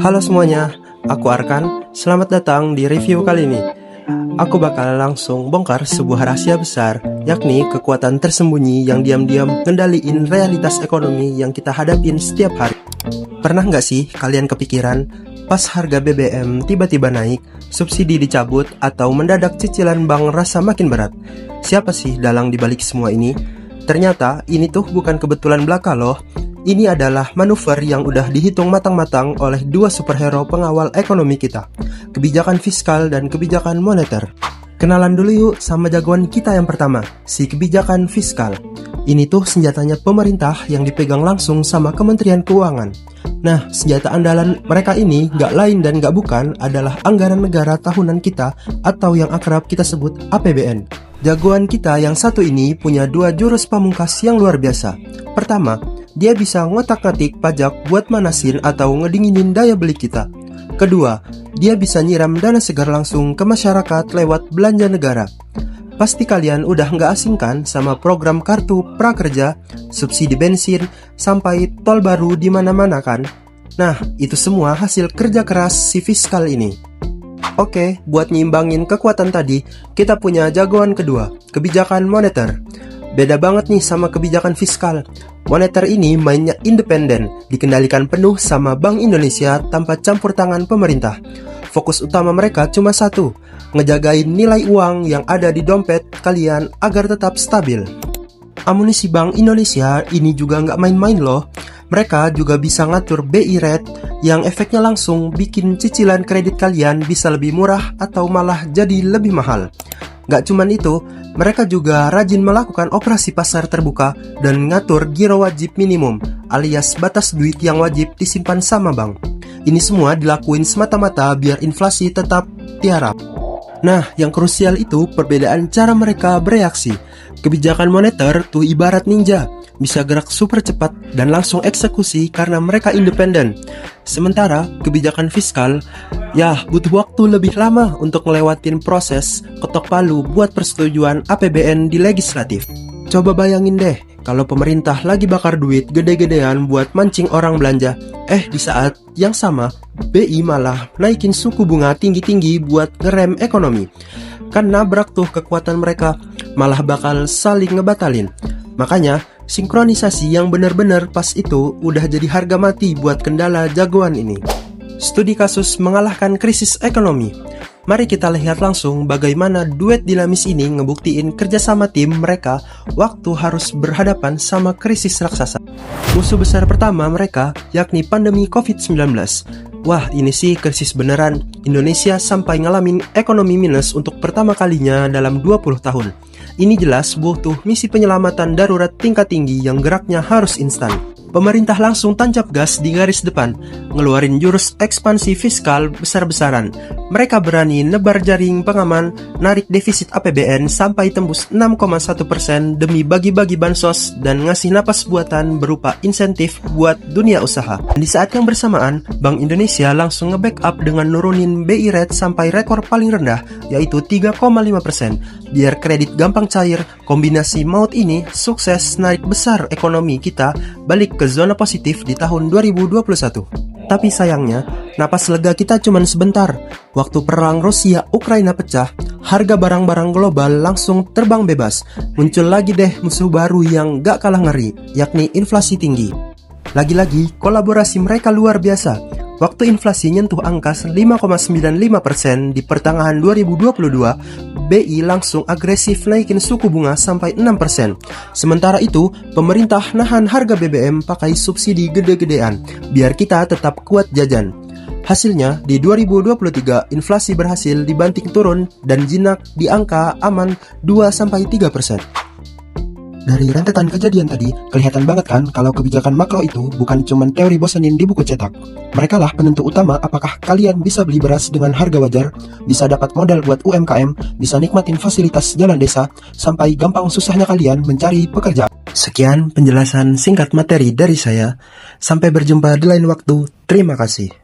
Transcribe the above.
Halo semuanya, aku Arkan. Selamat datang di review kali ini. Aku bakal langsung bongkar sebuah rahasia besar, yakni kekuatan tersembunyi yang diam-diam ngendaliin realitas ekonomi yang kita hadapin setiap hari. Pernah nggak sih kalian kepikiran, pas harga BBM tiba-tiba naik, subsidi dicabut, atau mendadak cicilan bank rasa makin berat? Siapa sih dalang dibalik semua ini? Ternyata ini tuh bukan kebetulan belaka loh. Ini adalah manuver yang udah dihitung matang-matang oleh dua superhero pengawal ekonomi kita, kebijakan fiskal dan kebijakan moneter. Kenalan dulu yuk sama jagoan kita yang pertama, si kebijakan fiskal. Ini tuh senjatanya pemerintah yang dipegang langsung sama Kementerian Keuangan. Nah, senjata andalan mereka ini gak lain dan gak bukan adalah anggaran negara tahunan kita atau yang akrab kita sebut APBN. Jagoan kita yang satu ini punya dua jurus pamungkas yang luar biasa. Pertama, dia bisa ngotak-ngatik pajak buat manasin atau ngedinginin daya beli kita. Kedua, dia bisa nyiram dana segar langsung ke masyarakat lewat belanja negara. Pasti kalian udah nggak asing kan sama program kartu prakerja, subsidi bensin, sampai tol baru di mana-mana kan? Nah, itu semua hasil kerja keras si fiskal ini. Oke, buat nyimbangin kekuatan tadi, kita punya jagoan kedua, kebijakan moneter. Beda banget nih sama kebijakan fiskal. Moneter ini mainnya independen, dikendalikan penuh sama Bank Indonesia tanpa campur tangan pemerintah. Fokus utama mereka cuma satu, ngejagain nilai uang yang ada di dompet kalian agar tetap stabil. Amunisi Bank Indonesia ini juga nggak main-main loh. Mereka juga bisa ngatur BI rate yang efeknya langsung bikin cicilan kredit kalian bisa lebih murah atau malah jadi lebih mahal. Gak cuman itu, mereka juga rajin melakukan operasi pasar terbuka dan ngatur giro wajib minimum alias batas duit yang wajib disimpan sama bank. Ini semua dilakuin semata-mata biar inflasi tetap tiarap. Nah, yang krusial itu perbedaan cara mereka bereaksi. Kebijakan moneter tuh ibarat ninja, bisa gerak super cepat dan langsung eksekusi karena mereka independen. Sementara kebijakan fiskal, ya butuh waktu lebih lama untuk ngelewatin proses ketok palu buat persetujuan APBN di legislatif. Coba bayangin deh, kalau pemerintah lagi bakar duit gede-gedean buat mancing orang belanja, di saat yang sama, BI malah naikin suku bunga tinggi-tinggi buat ngerem ekonomi. Kan nabrak tuh kekuatan mereka, malah bakal saling ngebatalin. Makanya, sinkronisasi yang benar-benar pas itu udah jadi harga mati buat kendala jagoan ini. Studi kasus mengalahkan krisis ekonomi. Mari kita lihat langsung bagaimana duet dinamis ini ngebuktiin kerjasama tim mereka waktu harus berhadapan sama krisis raksasa. Musuh besar pertama mereka yakni pandemi COVID-19. Wah, ini sih krisis beneran. Indonesia sampai ngalamin ekonomi minus untuk pertama kalinya dalam 20 tahun. Ini jelas butuh misi penyelamatan darurat tingkat tinggi yang geraknya harus instan. Pemerintah langsung tancap gas di garis depan, ngeluarin jurus ekspansi fiskal besar-besaran. Mereka berani nebar jaring pengaman, narik defisit APBN sampai tembus 6,1% demi bagi-bagi bansos dan ngasih napas buatan berupa insentif buat dunia usaha. Di saat yang bersamaan, Bank Indonesia langsung nge-backup dengan nurunin BI rate sampai rekor paling rendah, yaitu 3,5%. Biar kredit gampang cair, kombinasi maut ini sukses narik besar ekonomi kita balik ke zona positif di tahun 2021. Tapi sayangnya, napas lega kita cuma sebentar. Waktu perang Rusia-Ukraina pecah, harga barang-barang global langsung terbang bebas. Muncul lagi deh musuh baru yang gak kalah ngeri, yakni inflasi tinggi. Lagi-lagi, kolaborasi mereka luar biasa. Waktu inflasi nyentuh angka 5,95% di pertengahan 2022, BI langsung agresif naikin suku bunga sampai 6%. Sementara itu, pemerintah nahan harga BBM pakai subsidi gede-gedean, biar kita tetap kuat jajan. Hasilnya, di 2023, inflasi berhasil dibanting turun dan jinak di angka aman 2-3%. Dari rentetan kejadian tadi, kelihatan banget kan kalau kebijakan makro itu bukan cuma teori bosenin di buku cetak. Mereka lah penentu utama apakah kalian bisa beli beras dengan harga wajar, bisa dapat modal buat UMKM, bisa nikmatin fasilitas jalan desa, sampai gampang susahnya kalian mencari pekerjaan. Sekian penjelasan singkat materi dari saya. Sampai berjumpa di lain waktu. Terima kasih.